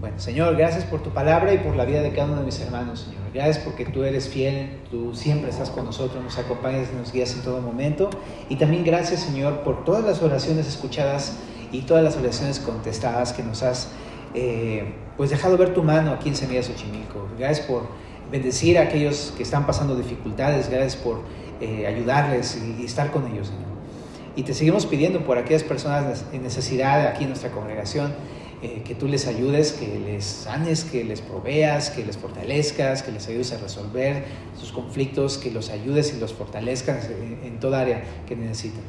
Bueno, Señor, gracias por tu palabra y por la vida de cada uno de mis hermanos, Señor. Gracias porque tú eres fiel, tú siempre estás con nosotros, nos acompañas y nos guías en todo momento. Y también gracias, Señor, por todas las oraciones escuchadas y todas las oraciones contestadas que nos has pues dejado ver tu mano aquí en Semillas Xochimilco. Gracias por bendecir a aquellos que están pasando dificultades, gracias por ayudarles y estar con ellos, Señor. Y te seguimos pidiendo por aquellas personas en necesidad aquí en nuestra congregación, que tú les ayudes, que les sanes, que les proveas, que les fortalezcas, que les ayudes a resolver sus conflictos, que los ayudes y los fortalezcas en toda área que necesiten.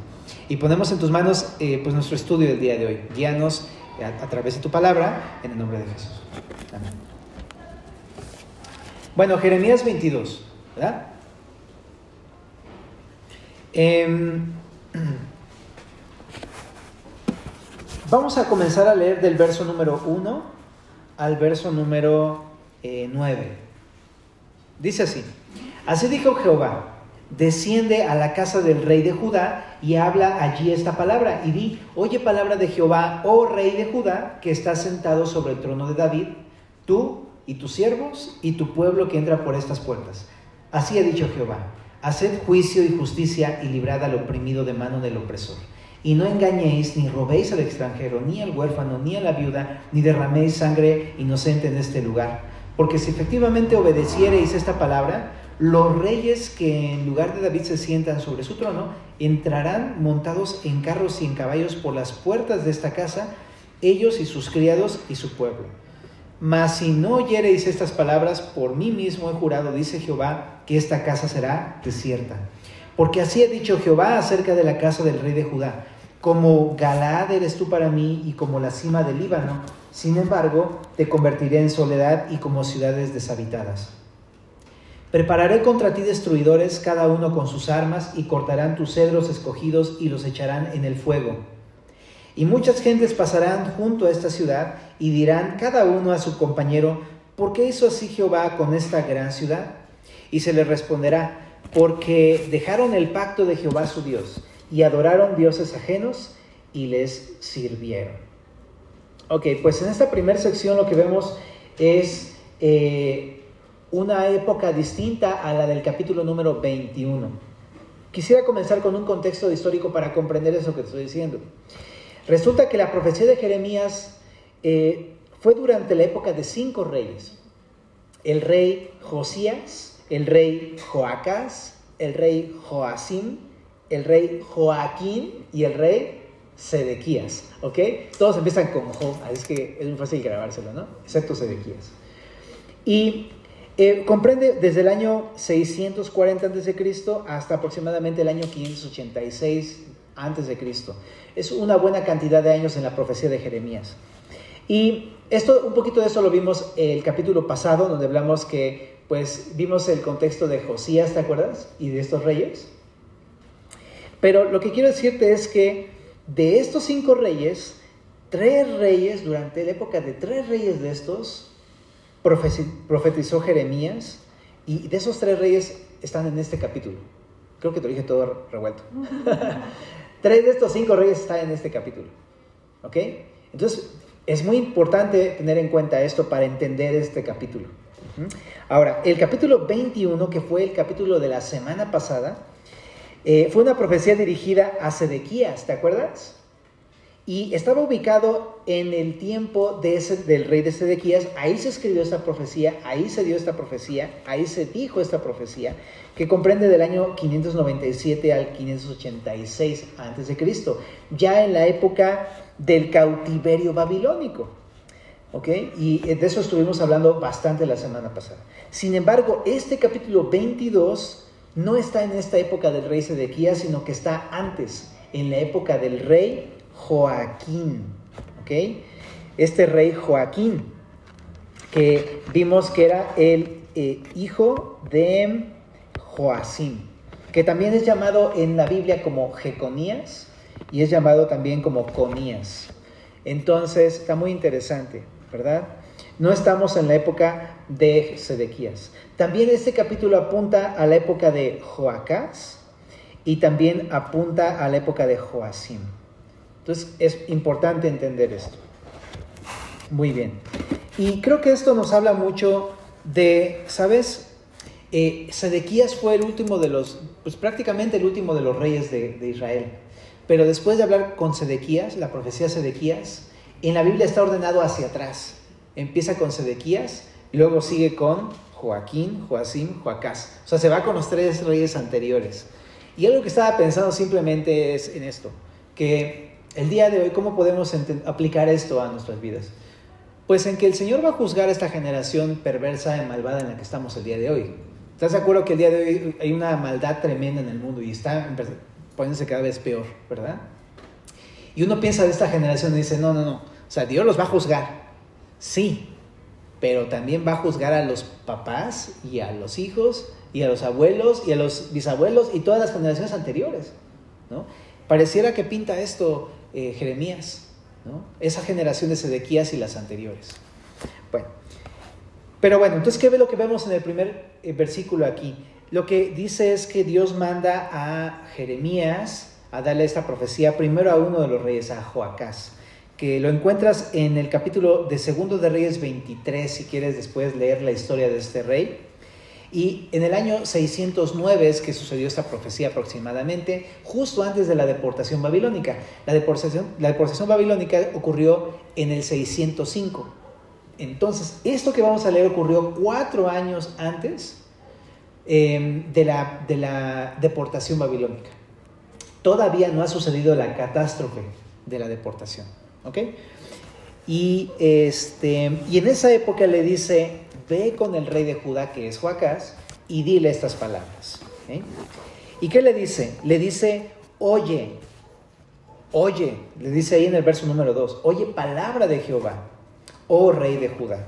Y ponemos en tus manos pues nuestro estudio del día de hoy. Guíanos a través de tu palabra, en el nombre de Jesús. Amén. Bueno, Jeremías 22, ¿verdad? Vamos a comenzar a leer del verso número 1 al verso número 9. Dice así: Así dijo Jehová: desciende a la casa del rey de Judá y habla allí esta palabra, y di: oye palabra de Jehová, oh rey de Judá, que estás sentado sobre el trono de David, tú y tus siervos y tu pueblo que entra por estas puertas. Así ha dicho Jehová: haced juicio y justicia y librad al oprimido de mano del opresor. Y no engañéis ni robéis al extranjero, ni al huérfano, ni a la viuda, ni derraméis sangre inocente en este lugar. Porque si efectivamente obedeciereis esta palabra, los reyes que en lugar de David se sientan sobre su trono, entrarán montados en carros y en caballos por las puertas de esta casa, ellos y sus criados y su pueblo. Mas si no oyereis estas palabras, por mí mismo he jurado, dice Jehová, que esta casa será desierta. Porque así ha dicho Jehová acerca de la casa del rey de Judá: como Galaad eres tú para mí y como la cima del Líbano, sin embargo te convertiré en soledad y como ciudades deshabitadas. Prepararé contra ti destruidores, cada uno con sus armas, y cortarán tus cedros escogidos y los echarán en el fuego. Y muchas gentes pasarán junto a esta ciudad y dirán cada uno a su compañero: ¿por qué hizo así Jehová con esta gran ciudad? Y se les responderá: porque dejaron el pacto de Jehová su Dios y adoraron dioses ajenos y les sirvieron. Ok, pues en esta primera sección lo que vemos es una época distinta a la del capítulo número 21. Quisiera comenzar con un contexto histórico para comprender eso que estoy diciendo. Resulta que la profecía de Jeremías fue durante la época de 5 reyes: el rey Josías, el rey Joacás, el rey Joacim, el rey Joaquín y el rey Sedequías. ¿Ok? Todos empiezan con Jo, así es que es muy fácil grabárselo, ¿no? Excepto Sedequías. Y comprende desde el año 640 a.C. hasta aproximadamente el año 586 a.C. Es una buena cantidad de años en la profecía de Jeremías. Y un poquito de eso lo vimos el capítulo pasado, donde hablamos que, pues, vimos el contexto de Josías, ¿te acuerdas? Y de estos reyes. Pero lo que quiero decirte es que de estos 5 reyes, 3 reyes, durante la época de 3 reyes de estos, profetizó Jeremías, y de esos 3 reyes están en este capítulo. Creo que te lo dije todo revuelto. 3 de estos 5 reyes están en este capítulo. ¿Ok? Entonces, es muy importante tener en cuenta esto para entender este capítulo. Ahora, el capítulo 21, que fue el capítulo de la semana pasada, fue una profecía dirigida a Sedequías, ¿te acuerdas? Y estaba ubicado en el tiempo del rey de Sedequías. Ahí se escribió esta profecía, ahí se dio esta profecía, ahí se dijo esta profecía, que comprende del año 597 al 586 a.C., ya en la época del cautiverio babilónico. ¿Ok? Y de eso estuvimos hablando bastante la semana pasada. Sin embargo, este capítulo 22 no está en esta época del rey Sedequías, sino que está antes, en la época del rey Joaquín. ¿Ok? Este rey Joaquín, que vimos que era el hijo de Joacim, que también es llamado en la Biblia como Jeconías y es llamado también como Conías. Entonces está muy interesante, ¿verdad? No estamos en la época de Sedequías. También este capítulo apunta a la época de Joacás y también apunta a la época de Joacim. Entonces es importante entender esto. Muy bien. Y creo que esto nos habla mucho de, ¿sabes? Sedequías fue el último de los, pues prácticamente el último de los reyes de Israel. Pero después de hablar con Sedequías, la profecía de Sedequías, en la Biblia está ordenado hacia atrás. Empieza con Sedequías, y luego sigue con Joaquín, Joacim, Joacás. O sea, se va con los 3 reyes anteriores. Y algo que estaba pensando simplemente es en esto, que el día de hoy, ¿cómo podemos aplicar esto a nuestras vidas? Pues en que el Señor va a juzgar a esta generación perversa y malvada en la que estamos el día de hoy. ¿Estás de acuerdo que el día de hoy hay una maldad tremenda en el mundo y está poniéndose cada vez peor, verdad? Y uno piensa de esta generación y dice, no, o sea, Dios los va a juzgar, sí, pero también va a juzgar a los papás y a los hijos y a los abuelos y a los bisabuelos y todas las generaciones anteriores, ¿no? Pareciera que pinta esto Jeremías, ¿no? Esa generación de Sedequías y las anteriores. Bueno, pero bueno, entonces, ¿qué ve lo que vemos en el primer versículo aquí? Lo que dice es que Dios manda a Jeremías a darle esta profecía primero a uno de los reyes, a Joacás, que lo encuentras en el capítulo de 2 de Reyes 23, si quieres después leer la historia de este rey. Y en el año 609 es que sucedió esta profecía aproximadamente, justo antes de la deportación babilónica. La deportación babilónica ocurrió en el 605. Entonces, esto que vamos a leer ocurrió 4 años antes de la deportación babilónica. Todavía no ha sucedido la catástrofe de la deportación, ¿ok? Y en esa época le dice, ve con el rey de Judá, que es Joacás, y dile estas palabras, ¿okay? ¿Y qué le dice? Le dice, oye, le dice ahí en el verso número 2, oye palabra de Jehová, oh rey de Judá.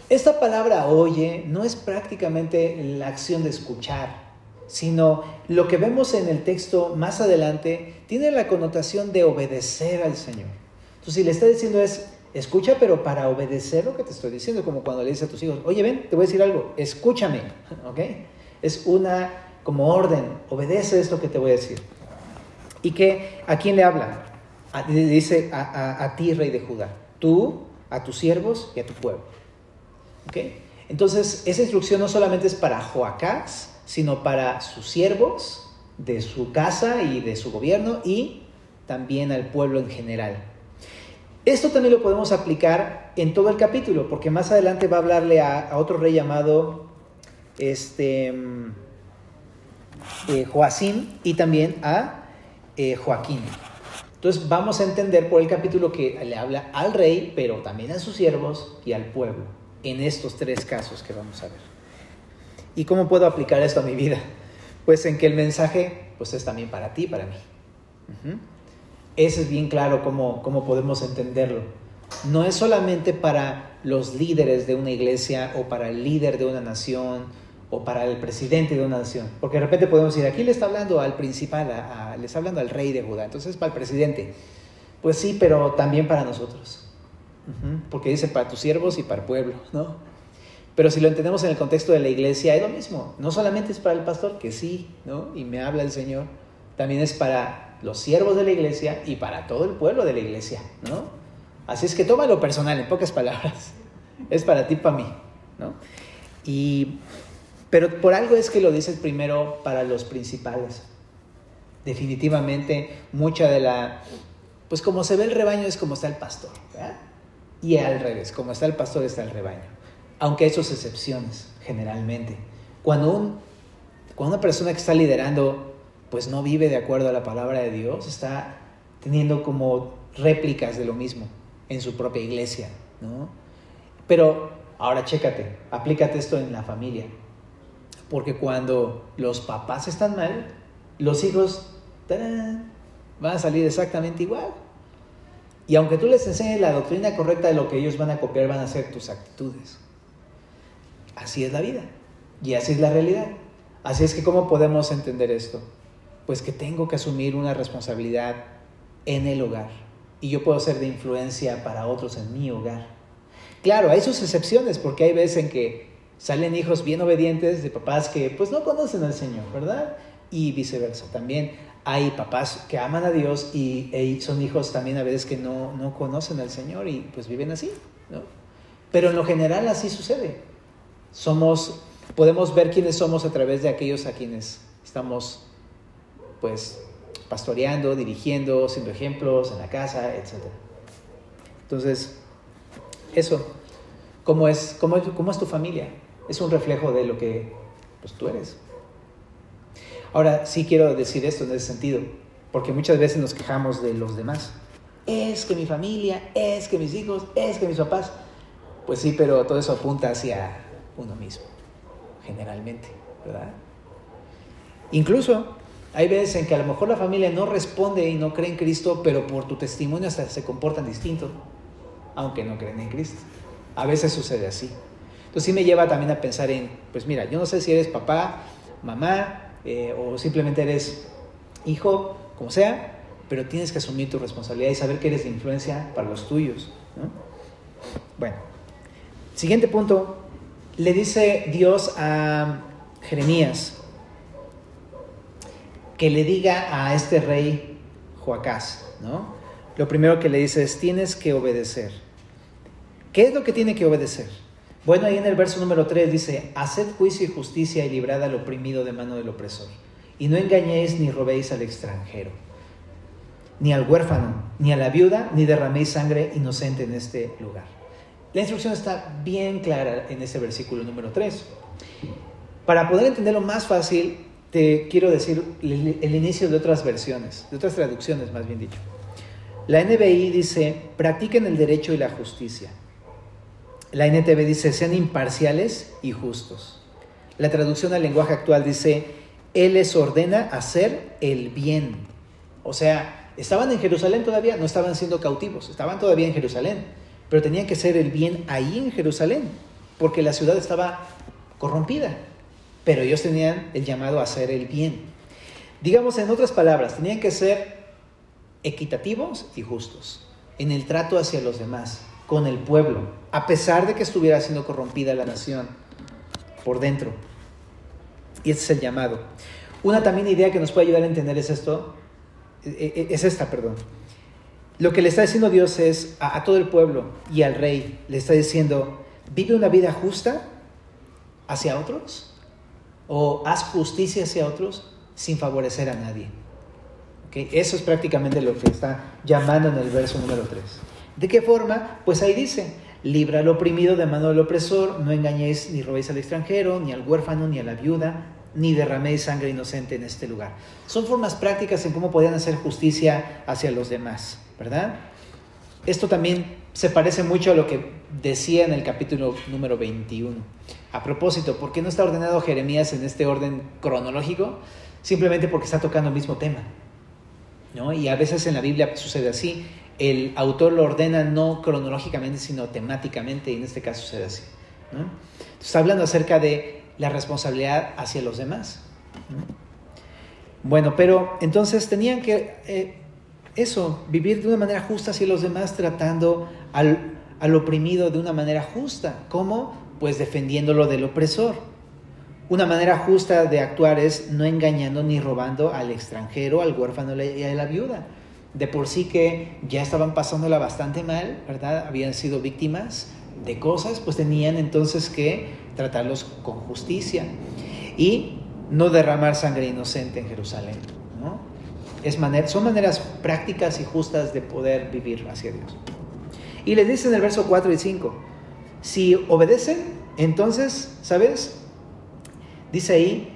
Esta palabra oye no es prácticamente la acción de escuchar, sino lo que vemos en el texto más adelante tiene la connotación de obedecer al Señor. Entonces, si le está diciendo es, escucha, pero para obedecer lo que te estoy diciendo, como cuando le dices a tus hijos, oye, ven, te voy a decir algo, escúchame, ¿ok? Es una como orden, obedece esto que te voy a decir. ¿Y que a quién le habla? Le dice a ti, rey de Judá, tú, a tus siervos y a tu pueblo. ¿Ok? Entonces, esa instrucción no solamente es para Joacás, sino para sus siervos, de su casa y de su gobierno, y también al pueblo en general. Esto también lo podemos aplicar en todo el capítulo, porque más adelante va a hablarle a otro rey llamado Joacim y también a Joaquín. Entonces vamos a entender por el capítulo que le habla al rey, pero también a sus siervos y al pueblo, en estos 3 casos que vamos a ver. ¿Y cómo puedo aplicar esto a mi vida? Pues en que el mensaje pues es también para ti y para mí. Ese es bien claro cómo podemos entenderlo. No es solamente para los líderes de una iglesia o para el líder de una nación o para el presidente de una nación. Porque de repente podemos decir, aquí le está hablando al principal, le está hablando al rey de Judá, entonces es para el presidente. Pues sí, pero también para nosotros. Porque dice para tus siervos y para el pueblo, ¿no? Pero si lo entendemos en el contexto de la iglesia, es lo mismo. No solamente es para el pastor, que sí, ¿no? Y me habla el Señor. También es para los siervos de la iglesia y para todo el pueblo de la iglesia, ¿no? Así es que tómalo personal, en pocas palabras. Es para ti, para mí, ¿no? Pero por algo es que lo dices primero para los principales. Definitivamente, mucha de pues como se ve el rebaño es como está el pastor, ¿verdad? Y al revés, como está el pastor está el rebaño. Aunque hay sus excepciones, generalmente. Cuando una persona que está liderando pues no vive de acuerdo a la palabra de Dios, está teniendo como réplicas de lo mismo en su propia iglesia, ¿no? Pero ahora chécate, aplícate esto en la familia. Porque cuando los papás están mal, los hijos ¡tarán!, van a salir exactamente igual. Y aunque tú les enseñes la doctrina correcta de lo que ellos van a copiar, van a ser tus actitudes. Así es la vida y así es la realidad. Así es que ¿cómo podemos entender esto? Pues que tengo que asumir una responsabilidad en el hogar y yo puedo ser de influencia para otros en mi hogar. Claro, hay sus excepciones porque hay veces en que salen hijos bien obedientes de papás que pues no conocen al Señor, ¿verdad? Y viceversa. También hay papás que aman a Dios y son hijos también a veces que no conocen al Señor y pues viven así, ¿no? Pero en lo general así sucede. Podemos ver quiénes somos a través de aquellos a quienes estamos, pues, pastoreando, dirigiendo, siendo ejemplos en la casa, etc. Entonces, eso, ¿cómo es tu familia? Es un reflejo de lo que pues, tú eres. Ahora, sí quiero decir esto en ese sentido, porque muchas veces nos quejamos de los demás. Es que mi familia, es que mis hijos, es que mis papás. Pues sí, pero todo eso apunta hacia uno mismo, generalmente, ¿verdad? Incluso hay veces en que a lo mejor la familia no responde y no cree en Cristo, pero por tu testimonio hasta se comportan distinto, aunque no creen en Cristo. A veces sucede así. Entonces sí me lleva también a pensar en, pues mira, yo no sé si eres papá, mamá, o simplemente eres hijo, como sea, pero tienes que asumir tu responsabilidad y saber que eres de influencia para los tuyos, ¿no? Bueno, siguiente punto, le dice Dios a Jeremías que le diga a este rey Joacás, ¿no? Lo primero que le dice es, tienes que obedecer. ¿Qué es lo que tiene que obedecer? Bueno, ahí en el verso número 3 dice, haced juicio y justicia y librad al oprimido de mano del opresor. Y no engañéis ni robéis al extranjero, ni al huérfano, ni a la viuda, ni derraméis sangre inocente en este lugar. La instrucción está bien clara en ese versículo número 3. Para poder entenderlo más fácil, te quiero decir el inicio de otras versiones, de otras traducciones más bien dicho. La NBI dice, practiquen el derecho y la justicia. La NTV dice, sean imparciales y justos. La traducción al lenguaje actual dice, Él les ordena hacer el bien. O sea, estaban en Jerusalén todavía, no estaban siendo cautivos, estaban todavía en Jerusalén, pero tenían que hacer el bien ahí en Jerusalén, porque la ciudad estaba corrompida, pero ellos tenían el llamado a hacer el bien. Digamos, en otras palabras, tenían que ser equitativos y justos en el trato hacia los demás, con el pueblo, a pesar de que estuviera siendo corrompida la nación por dentro. Y ese es el llamado. Una también idea que nos puede ayudar a entender es esta. Lo que le está diciendo Dios es a todo el pueblo y al rey, le está diciendo, vive una vida justa hacia otros o haz justicia hacia otros sin favorecer a nadie. ¿Okay? Eso es prácticamente lo que está llamando en el verso número 3. ¿De qué forma? Pues ahí dice, libra al oprimido de mano del opresor, no engañéis ni robéis al extranjero, ni al huérfano, ni a la viuda, ni derraméis sangre inocente en este lugar. Son formas prácticas en cómo podían hacer justicia hacia los demás, ¿verdad? Esto también se parece mucho a lo que decía en el capítulo número 21. A propósito, ¿por qué no está ordenado Jeremías en este orden cronológico? Simplemente porque está tocando el mismo tema, ¿no? Y a veces en la Biblia sucede así. El autor lo ordena no cronológicamente, sino temáticamente, y en este caso sucede así, ¿no? Entonces, está hablando acerca de la responsabilidad hacia los demás, ¿no? Bueno, pero entonces tenían que vivir de una manera justa hacia los demás, tratando al oprimido de una manera justa. ¿Cómo? Pues defendiéndolo del opresor. Una manera justa de actuar es no engañando ni robando al extranjero, al huérfano y a la viuda. De por sí que ya estaban pasándola bastante mal, ¿verdad? Habían sido víctimas de cosas, pues tenían entonces que tratarlos con justicia y no derramar sangre inocente en Jerusalén, ¿no? Son maneras prácticas y justas de poder vivir hacia Dios. Y les dice en el verso 4 y 5, si obedecen, entonces, ¿sabes? Dice ahí,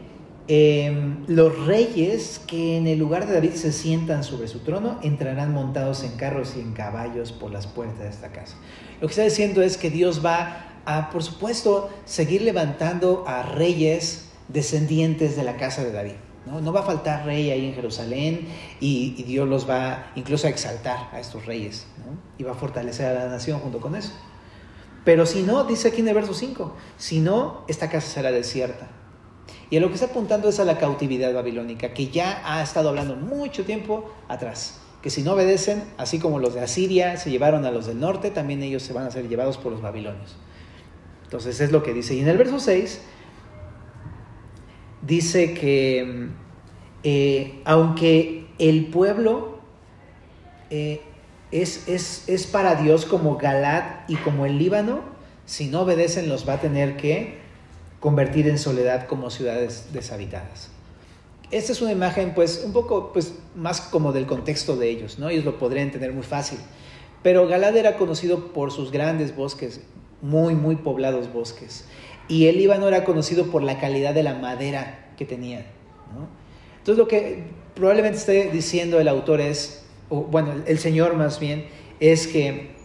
los reyes que en el lugar de David se sientan sobre su trono entrarán montados en carros y en caballos por las puertas de esta casa. Lo que está diciendo es que Dios va a, por supuesto, seguir levantando a reyes descendientes de la casa de David, ¿no? No va a faltar rey ahí en Jerusalén y Dios los va incluso a exaltar a estos reyes, ¿no? Y va a fortalecer a la nación junto con eso. Pero si no, dice aquí en el verso 5, si no, esta casa será desierta. Y a lo que está apuntando es a la cautividad babilónica, que ya ha estado hablando mucho tiempo atrás. Que si no obedecen, así como los de Asiria se llevaron a los del norte, también ellos se van a ser llevados por los babilonios. Entonces es lo que dice. Y en el verso 6 dice que aunque el pueblo es para Dios como Galaad y como el Líbano, Si no obedecen, los va a tener que convertir en soledad como ciudades deshabitadas. Esta es una imagen, pues, un poco, pues, más como del contexto de ellos, ¿no? Ellos lo podrían entender muy fácil. Pero Galaad era conocido por sus grandes bosques, muy, muy poblados bosques. Y el Líbano era conocido por la calidad de la madera que tenía, ¿no? Entonces, lo que probablemente esté diciendo el autor es, o bueno, el Señor más bien, es que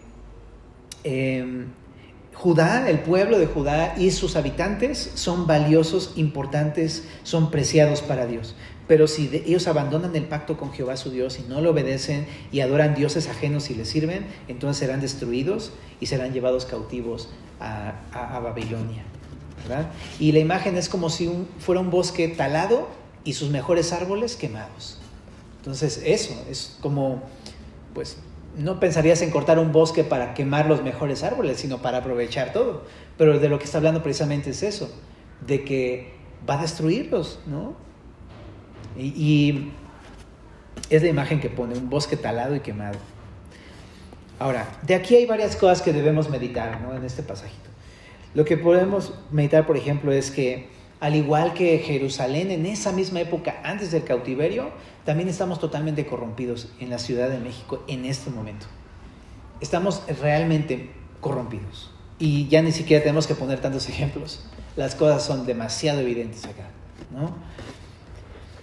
Judá, el pueblo de Judá y sus habitantes son valiosos, importantes, son preciados para Dios. Pero si ellos abandonan el pacto con Jehová su Dios y no lo obedecen y adoran dioses ajenos y les sirven, entonces serán destruidos y serán llevados cautivos a Babilonia, ¿verdad? Y la imagen es como si fuera un bosque talado y sus mejores árboles quemados. Entonces eso es como, pues, no pensarías en cortar un bosque para quemar los mejores árboles, sino para aprovechar todo. Pero de lo que está hablando precisamente es eso, de que va a destruirlos, ¿no? Y es la imagen que pone, un bosque talado y quemado. Ahora, de aquí hay varias cosas que debemos meditar, ¿no? En este pasajito. Lo que podemos meditar, por ejemplo, es que al igual que Jerusalén en esa misma época antes del cautiverio, también estamos totalmente corrompidos en la Ciudad de México en este momento. Estamos realmente corrompidos y ya ni siquiera tenemos que poner tantos ejemplos. Las cosas son demasiado evidentes acá, ¿no?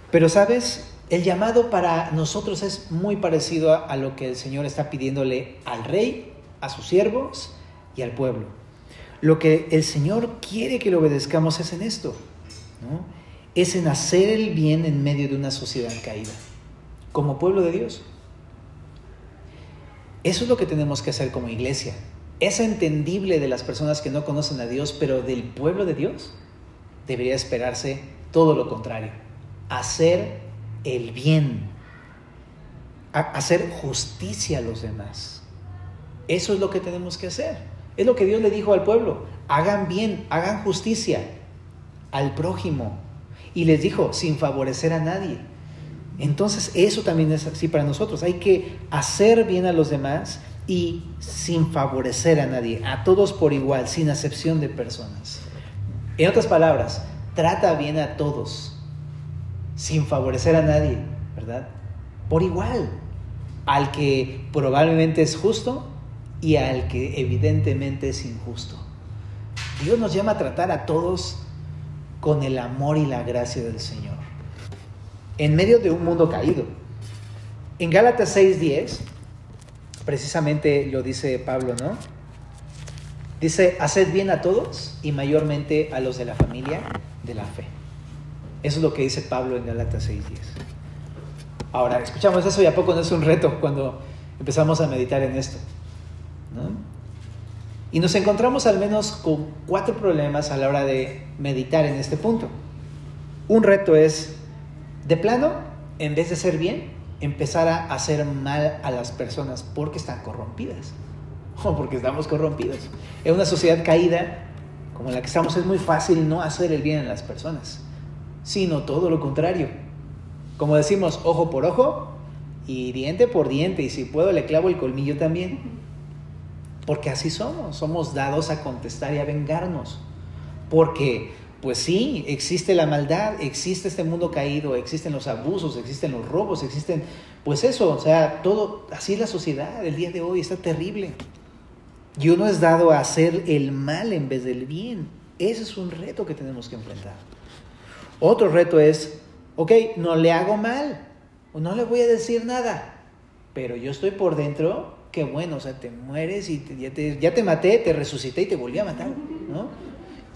Pero, ¿sabes? El llamado para nosotros es muy parecido a lo que el Señor está pidiéndole al rey, a sus siervos y al pueblo. Lo que el Señor quiere que le obedezcamos es en esto, ¿no? Es en hacer el bien en medio de una sociedad caída, como pueblo de Dios. Eso es lo que tenemos que hacer como iglesia. Es entendible de las personas que no conocen a Dios, pero del pueblo de Dios debería esperarse todo lo contrario. Hacer el bien, hacer justicia a los demás. Eso es lo que tenemos que hacer. Es lo que Dios le dijo al pueblo: hagan bien, hagan justicia al prójimo. Y les dijo, sin favorecer a nadie. Entonces eso también es así para nosotros. Hay que hacer bien a los demás y sin favorecer a nadie, a todos por igual, sin acepción de personas. En otras palabras, trata bien a todos, sin favorecer a nadie, ¿verdad? Por igual, al que probablemente es justo y al que evidentemente es injusto. Dios nos llama a tratar a todos con el amor y la gracia del Señor, en medio de un mundo caído. En Gálatas 6:10, precisamente lo dice Pablo, ¿no? Dice, haced bien a todos y mayormente a los de la familia de la fe. Eso es lo que dice Pablo en Gálatas 6:10. Ahora, escuchamos eso y a poco no es un reto cuando empezamos a meditar en esto, ¿no? Y nos encontramos al menos con 4 problemas a la hora de meditar en este punto. Un reto es, de plano, en vez de hacer bien, empezar a hacer mal a las personas porque están corrompidas o porque estamos corrompidos. En una sociedad caída como la que estamos es muy fácil no hacer el bien a las personas, sino todo lo contrario. Como decimos, ojo por ojo y diente por diente, y si puedo le clavo el colmillo también. Porque así somos dados a contestar y a vengarnos. Porque, pues sí, existe la maldad, existe este mundo caído, existen los abusos, existen los robos, existen, pues eso, o sea, todo, así es la sociedad el día de hoy, está terrible. Y uno es dado a hacer el mal en vez del bien. Ese es un reto que tenemos que enfrentar. Otro reto es, ok, no le hago mal, o no le voy a decir nada, pero yo estoy por dentro. Qué bueno, o sea, te mueres y ya te maté, te resucité y te volví a matar, ¿no?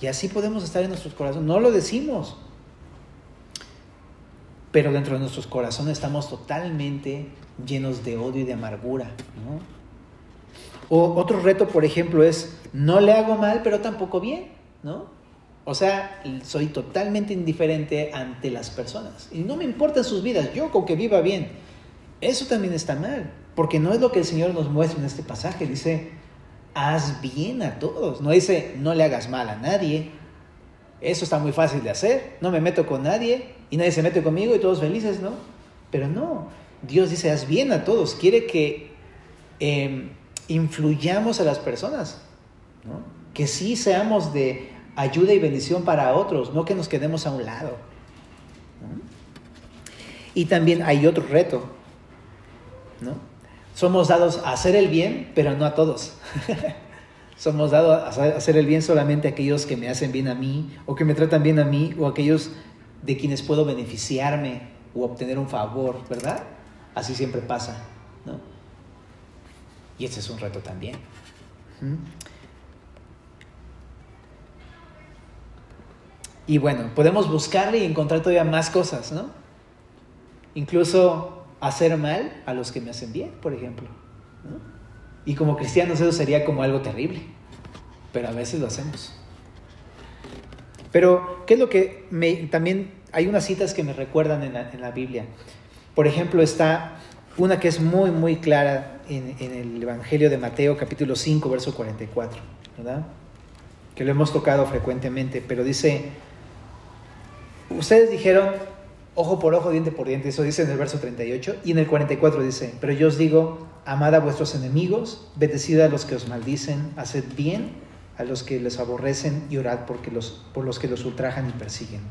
Y así podemos estar en nuestros corazones. No lo decimos, pero dentro de nuestros corazones estamos totalmente llenos de odio y de amargura, ¿no? O otro reto, por ejemplo, es no le hago mal, pero tampoco bien, ¿no? O sea, soy totalmente indiferente ante las personas y no me importan sus vidas, yo con que viva bien. Eso también está mal, porque no es lo que el Señor nos muestra en este pasaje. Dice, haz bien a todos. No dice, no le hagas mal a nadie. Eso está muy fácil de hacer. No me meto con nadie y nadie se mete conmigo y todos felices, ¿no? Pero no, Dios dice, haz bien a todos. Quiere que influyamos a las personas, ¿no? Que sí seamos de ayuda y bendición para otros, no que nos quedemos a un lado, ¿no? Y también hay otro reto, ¿no? Somos dados a hacer el bien, pero no a todos. Somos dados a hacer el bien solamente a aquellos que me hacen bien a mí, o que me tratan bien a mí, o aquellos de quienes puedo beneficiarme o obtener un favor, ¿verdad? Así siempre pasa, ¿no? Y ese es un reto también. Y bueno, podemos buscarle y encontrar todavía más cosas, ¿no? Incluso hacer mal a los que me hacen bien, por ejemplo, ¿no? Y como cristianos eso sería como algo terrible, pero a veces lo hacemos. Pero, ¿qué es lo que también hay unas citas que me recuerdan en la Biblia? Por ejemplo, está una que es muy, muy clara en el Evangelio de Mateo, capítulo 5, verso 44, ¿verdad? Que lo hemos tocado frecuentemente, pero dice, ustedes dijeron ojo por ojo, diente por diente, eso dice en el verso 38, y en el 44 dice, pero yo os digo, amad a vuestros enemigos, bendecid a los que os maldicen, haced bien a los que les aborrecen y orad por los que los ultrajan y persiguen,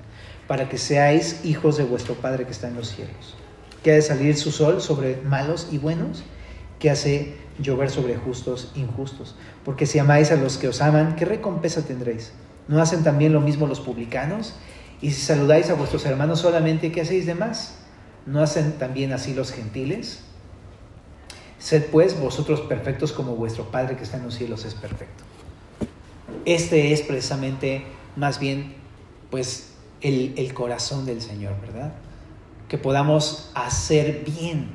para que seáis hijos de vuestro Padre que está en los cielos, que ha de salir su sol sobre malos y buenos, que hace llover sobre justos e injustos, porque si amáis a los que os aman, ¿qué recompensa tendréis? ¿No hacen también lo mismo los publicanos? Y si saludáis a vuestros hermanos solamente, ¿qué hacéis de más? ¿No hacen también así los gentiles? Sed pues vosotros perfectos como vuestro Padre que está en los cielos es perfecto. Este es precisamente más bien pues el corazón del Señor, ¿verdad? Que podamos hacer bien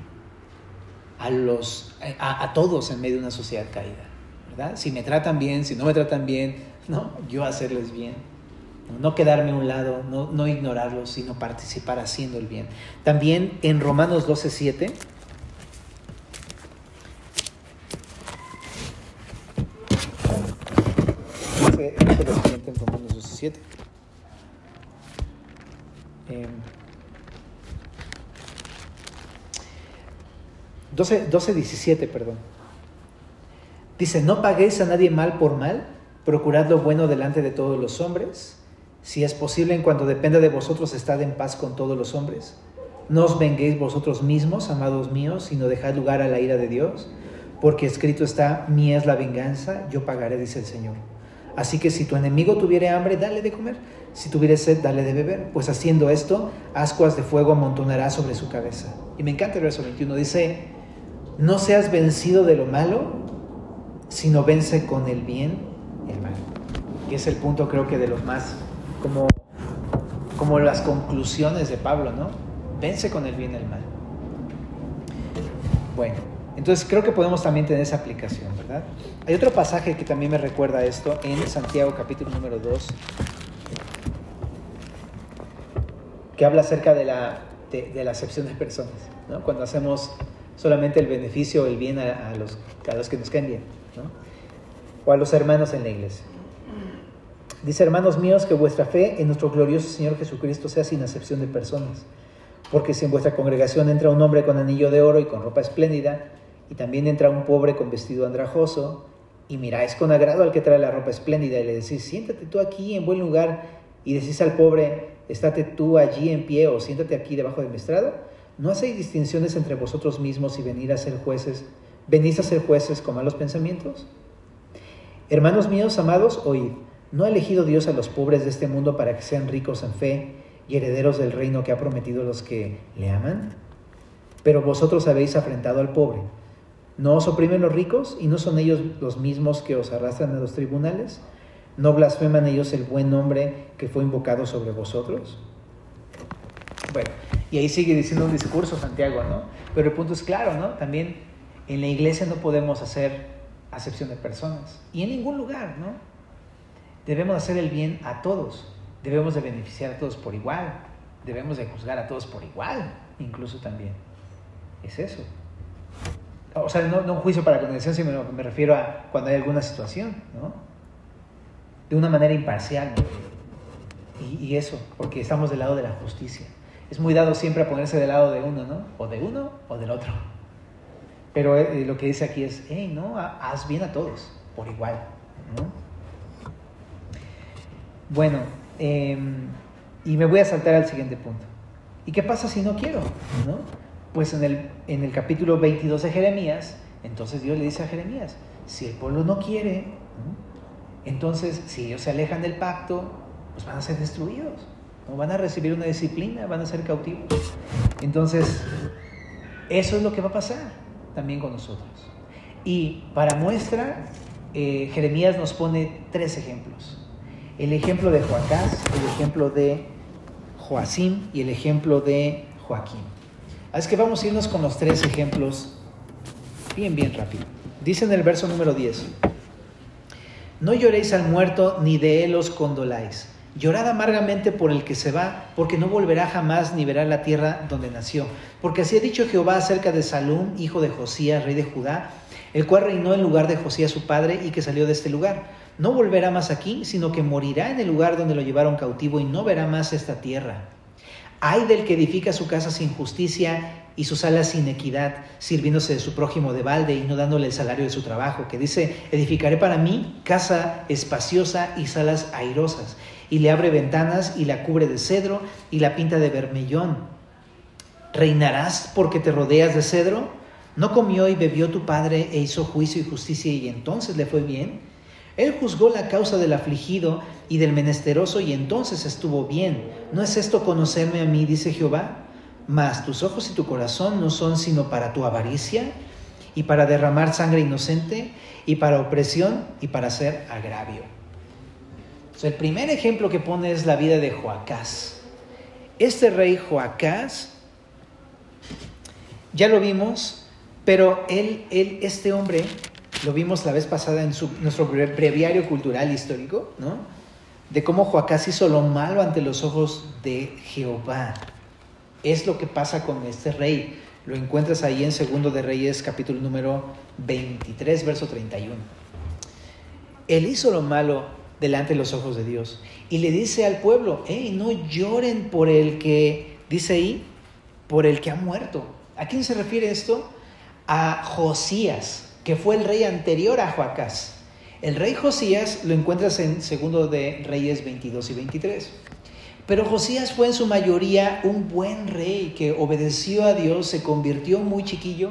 a todos en medio de una sociedad caída, ¿verdad? Si me tratan bien, si no me tratan bien, no, yo hacerles bien. No quedarme a un lado, no ignorarlos, sino participar haciendo el bien. También en Romanos 12:7 dice lo siguiente en Romanos 12:7. 12:17, perdón. Dice, no paguéis a nadie mal por mal, procurad lo bueno delante de todos los hombres. Si es posible, en cuanto dependa de vosotros, estad en paz con todos los hombres. No os venguéis vosotros mismos, amados míos, sino dejad lugar a la ira de Dios, porque escrito está, mía es la venganza, yo pagaré, dice el Señor. Así que si tu enemigo tuviere hambre, dale de comer. Si tuviere sed, dale de beber. Pues haciendo esto, ascuas de fuego amontonará sobre su cabeza. Y me encanta el verso 21. Dice, no seas vencido de lo malo, sino vence con el bien el mal. Y es el punto, creo que de los más, como las conclusiones de Pablo, ¿no? Vence con el bien el mal. Bueno, entonces creo que podemos también tener esa aplicación, ¿verdad? Hay otro pasaje que también me recuerda esto en Santiago capítulo número 2, que habla acerca de la acepción de personas, ¿no? Cuando hacemos solamente el beneficio o el bien a los que nos caen bien, ¿no? O a los hermanos en la iglesia. Dice, hermanos míos, que vuestra fe en nuestro glorioso Señor Jesucristo sea sin acepción de personas. Porque si en vuestra congregación entra un hombre con anillo de oro y con ropa espléndida, y también entra un pobre con vestido andrajoso, y miráis con agrado al que trae la ropa espléndida, y le decís, siéntate tú aquí en buen lugar, y decís al pobre, estate tú allí en pie, o siéntate aquí debajo de mi estrado, ¿no hacéis distinciones entre vosotros mismos y venís a ser jueces con malos pensamientos? Hermanos míos, amados, oíd. ¿No ha elegido Dios a los pobres de este mundo para que sean ricos en fe y herederos del reino que ha prometido a los que le aman? Pero vosotros habéis afrentado al pobre. ¿No os oprimen los ricos y no son ellos los mismos que os arrastran a los tribunales? ¿No blasfeman ellos el buen nombre que fue invocado sobre vosotros? Bueno, y ahí sigue diciendo un discurso Santiago, ¿no? Pero el punto es claro, ¿no? También en la iglesia no podemos hacer acepción de personas. Y en ningún lugar, ¿no? Debemos hacer el bien a todos, debemos de beneficiar a todos por igual, debemos de juzgar a todos por igual, incluso también. Es eso. O sea, no un juicio para condenación, sino me refiero a cuando hay alguna situación, ¿no? De una manera imparcial, ¿no? Y eso, porque estamos del lado de la justicia. Es muy dado siempre a ponerse del lado de uno, ¿no? O de uno o del otro. Pero lo que dice aquí es, no, haz bien a todos, por igual, ¿no? Bueno, y me voy a saltar al siguiente punto. ¿Y qué pasa si no quiero? ¿No? Pues en el capítulo 22 de Jeremías, entonces Dios le dice a Jeremías, si el pueblo no quiere, ¿no? Entonces si ellos se alejan del pacto, pues van a ser destruidos, ¿no? Van a recibir una disciplina, van a ser cautivos. Entonces, eso es lo que va a pasar también con nosotros. Y para muestra, Jeremías nos pone 3 ejemplos. El ejemplo de Joacás, el ejemplo de Joacim y el ejemplo de Joaquín. Así que vamos a irnos con los 3 ejemplos bien rápido. Dice en el verso número 10: no lloréis al muerto, ni de él os condoláis. Llorad amargamente por el que se va, porque no volverá jamás ni verá la tierra donde nació. Porque así ha dicho Jehová acerca de Salum, hijo de Josías, rey de Judá, el cual reinó en lugar de Josías su padre y que salió de este lugar. No volverá más aquí, sino que morirá en el lugar donde lo llevaron cautivo y no verá más esta tierra. Ay del que edifica su casa sin justicia y sus salas sin equidad, sirviéndose de su prójimo de balde y no dándole el salario de su trabajo, que dice: edificaré para mí casa espaciosa y salas airosas, y le abre ventanas y la cubre de cedro y la pinta de bermellón. ¿Reinarás porque te rodeas de cedro? ¿No comió y bebió tu padre e hizo juicio y justicia y entonces le fue bien? Él juzgó la causa del afligido y del menesteroso y entonces estuvo bien. ¿No es esto conocerme a mí, dice Jehová? Mas tus ojos y tu corazón no son sino para tu avaricia y para derramar sangre inocente y para opresión y para hacer agravio. El primer ejemplo que pone es la vida de Joacás. Este rey Joacás, ya lo vimos, pero este hombre, lo vimos la vez pasada en nuestro breviario cultural histórico, ¿no? De cómo Joacás hizo lo malo ante los ojos de Jehová. Es lo que pasa con este rey. Lo encuentras ahí en 2 de Reyes, capítulo número 23, verso 31. Él hizo lo malo delante de los ojos de Dios. Y le dice al pueblo: no lloren por el que, dice ahí, por el que ha muerto. ¿A quién se refiere esto? A Josías, que fue el rey anterior a Joacás. El rey Josías lo encuentras en 2 de Reyes 22 y 23. Pero Josías fue en su mayoría un buen rey que obedeció a Dios, se convirtió muy chiquillo.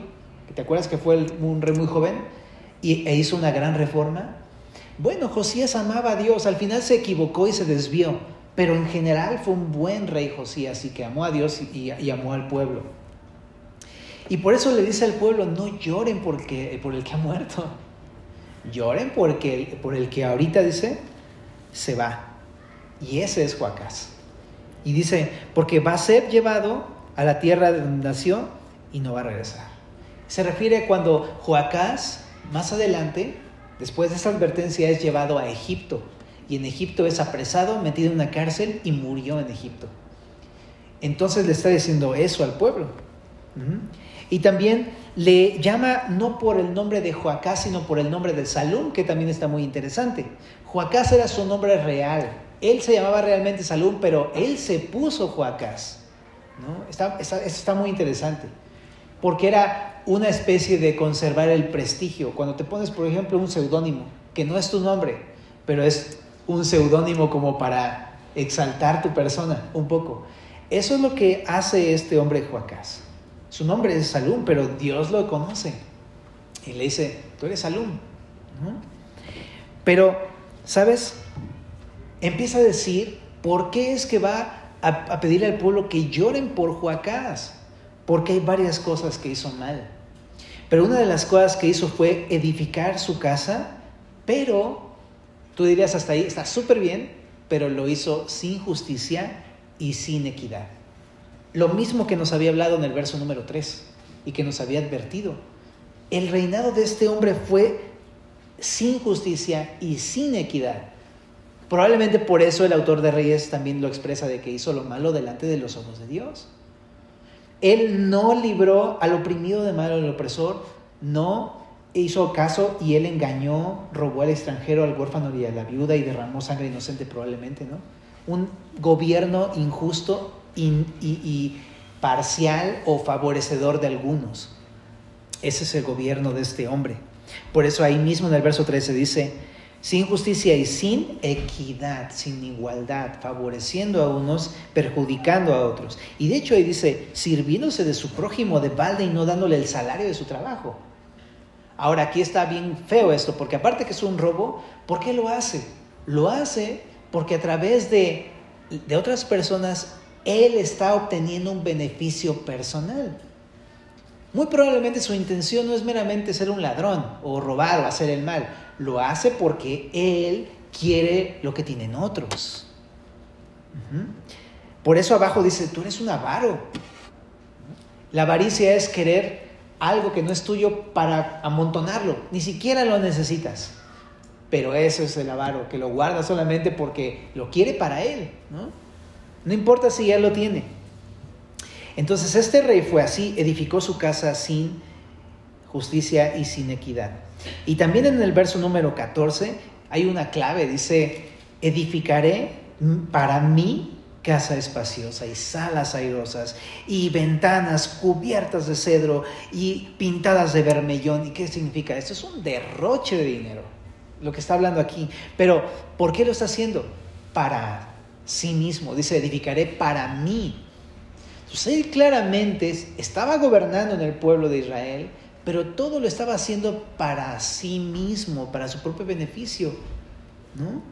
¿Te acuerdas que fue un rey muy joven? E hizo una gran reforma. Bueno, Josías amaba a Dios, al final se equivocó y se desvió, pero en general fue un buen rey Josías y que amó a Dios y amó al pueblo. Y por eso le dice al pueblo: no lloren por el que ha muerto, lloren por el que ahorita, dice, se va. Y ese es Joacás. Y dice: porque va a ser llevado a la tierra de donde nació y no va a regresar. Se refiere a cuando Joacás, más adelante, después de esa advertencia, es llevado a Egipto. Y en Egipto es apresado, metido en una cárcel y murió en Egipto. Entonces le está diciendo eso al pueblo. Y también le llama no por el nombre de Joacás, sino por el nombre de Salum, que también está muy interesante. Joacás era su nombre real. Él se llamaba realmente Salum, pero él se puso Joacás, ¿no? Eso está muy interesante, porque era una especie de conservar el prestigio. Cuando te pones, por ejemplo, un seudónimo, que no es tu nombre, pero es un seudónimo como para exaltar tu persona un poco. Eso es lo que hace este hombre Joacás. Su nombre es Salum, pero Dios lo conoce. Y le dice: tú eres Salum, ¿no? Pero, ¿sabes? Empieza a decir por qué es que va a pedirle al pueblo que lloren por Joacás. Porque hay varias cosas que hizo mal. Pero una de las cosas que hizo fue edificar su casa, pero tú dirías: hasta ahí está súper bien, pero lo hizo sin justicia y sin equidad. Lo mismo que nos había hablado en el verso número 3 y que nos había advertido. El reinado de este hombre fue sin justicia y sin equidad. Probablemente por eso el autor de Reyes también lo expresa, de que hizo lo malo delante de los ojos de Dios. Él no libró al oprimido de mano del opresor, no hizo caso, y él engañó, robó al extranjero, al huérfano y a la viuda y derramó sangre inocente probablemente, ¿no? Un gobierno injusto y parcial o favorecedor de algunos. Ese es el gobierno de este hombre. Por eso ahí mismo en el verso 13 dice: sin justicia y sin equidad, sin igualdad, favoreciendo a unos, perjudicando a otros. Y de hecho ahí dice, sirviéndose de su prójimo de balde y no dándole el salario de su trabajo. Ahora aquí está bien feo esto, porque aparte que es un robo, ¿por qué lo hace? Lo hace porque a través de otras personas, él está obteniendo un beneficio personal. Muy probablemente su intención no es meramente ser un ladrón o robar o hacer el mal. Lo hace porque él quiere lo que tienen otros. Por eso abajo dice, tú eres un avaro. La avaricia es querer algo que no es tuyo para amontonarlo. Ni siquiera lo necesitas. Pero eso es el avaro, que lo guarda solamente porque lo quiere para él, ¿no? No importa si ya lo tiene. Entonces este rey fue así, edificó su casa sin justicia y sin equidad. Y también en el verso número 14 hay una clave, dice, edificaré para mí casa espaciosa y salas airosas y ventanas cubiertas de cedro y pintadas de bermellón. ¿Y qué significa? Esto es un derroche de dinero, lo que está hablando aquí. Pero, ¿por qué lo está haciendo? Para sí mismo. Dice, edificaré para mí. Entonces él claramente estaba gobernando en el pueblo de Israel, pero todo lo estaba haciendo para sí mismo, para su propio beneficio, ¿no?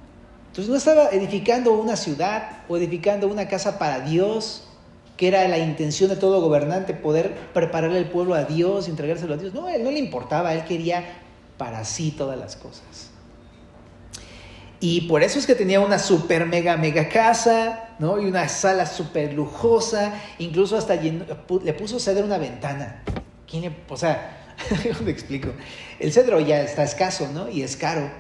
Entonces no estaba edificando una ciudad o edificando una casa para Dios, que era la intención de todo gobernante, poder prepararle el pueblo a Dios, entregárselo a Dios. No, a él no le importaba, él quería para sí todas las cosas. Y por eso es que tenía una super mega casa, ¿no? Y una sala súper lujosa, incluso hasta le puso cedro a una ventana. O sea, ¿cómo te explico? El cedro ya está escaso, ¿no? Y es caro.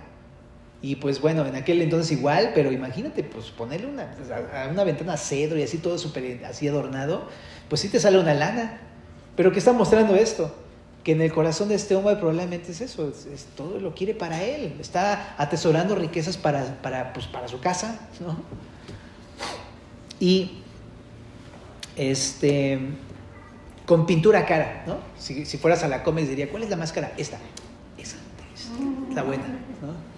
Y pues bueno, en aquel entonces igual, pero imagínate, pues ponerle una ventana cedro y así todo súper así adornado, pues sí te sale una lana. Pero ¿qué está mostrando esto? Que en el corazón de este hombre probablemente es eso, es todo lo quiere para él, está atesorando riquezas para su casa, ¿no? Y con pintura cara, ¿no? Si fueras a la Comex diría, ¿cuál es la más cara? Esa, la buena, ¿no?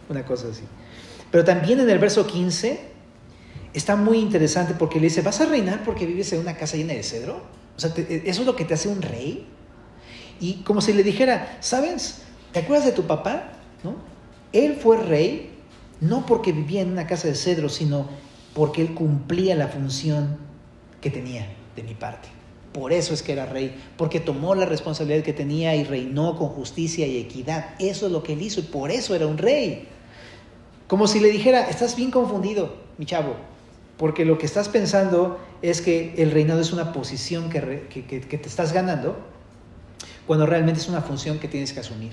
Una cosa así. Pero también en el verso 15 está muy interesante porque le dice, ¿vas a reinar porque vives en una casa llena de cedro? O sea, ¿eso es lo que te hace un rey? Y como si le dijera, ¿sabes? ¿Te acuerdas de tu papá? ¿No? Él fue rey no porque vivía en una casa de cedro, sino porque él cumplía la función que tenía de mi parte. Por eso es que era rey, porque tomó la responsabilidad que tenía y reinó con justicia y equidad. Eso es lo que él hizo y por eso era un rey. Como si le dijera, estás bien confundido, mi chavo, porque lo que estás pensando es que el reinado es una posición que te estás ganando, cuando realmente es una función que tienes que asumir,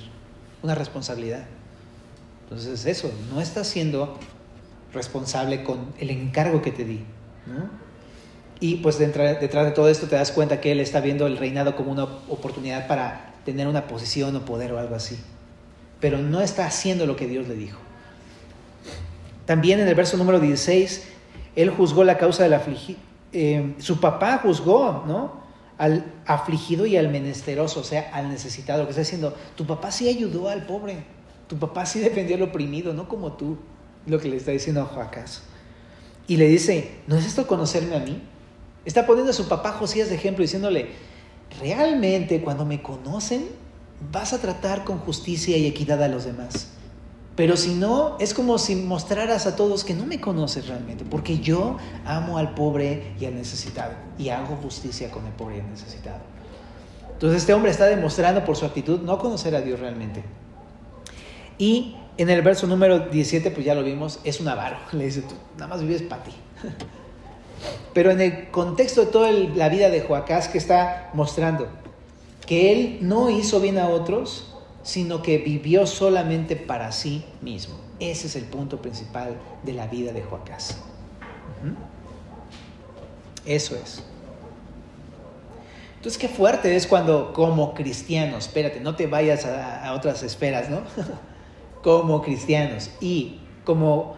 una responsabilidad. Entonces eso, no estás siendo responsable con el encargo que te di, ¿no? Y pues detrás de todo esto te das cuenta que él está viendo el reinado como una oportunidad para tener una posición o poder o algo así. Pero no está haciendo lo que Dios le dijo. También en el verso número 16, él juzgó la causa del afligido. Su papá juzgó, ¿no?, al afligido y al menesteroso, o sea, al necesitado, que está diciendo, tu papá sí ayudó al pobre, tu papá sí defendió al oprimido, no como tú, lo que le está diciendo a Joacás. Y le dice, ¿no es esto conocerme a mí? Está poniendo a su papá Josías de ejemplo, diciéndole, realmente cuando me conocen, vas a tratar con justicia y equidad a los demás. Pero si no, es como si mostraras a todos que no me conoces realmente, porque yo amo al pobre y al necesitado, y hago justicia con el pobre y el necesitado. Entonces este hombre está demostrando por su actitud no conocer a Dios realmente. Y en el verso número 17, pues ya lo vimos, es un avaro. Le dice, tú nada más vives para ti. Pero en el contexto de toda la vida de Joacás, que está mostrando que él no hizo bien a otros, sino que vivió solamente para sí mismo. Ese es el punto principal de la vida de Joacás. Eso es. Entonces, qué fuerte es cuando, como cristianos, espérate, no te vayas a otras esferas, ¿no? Como cristianos y como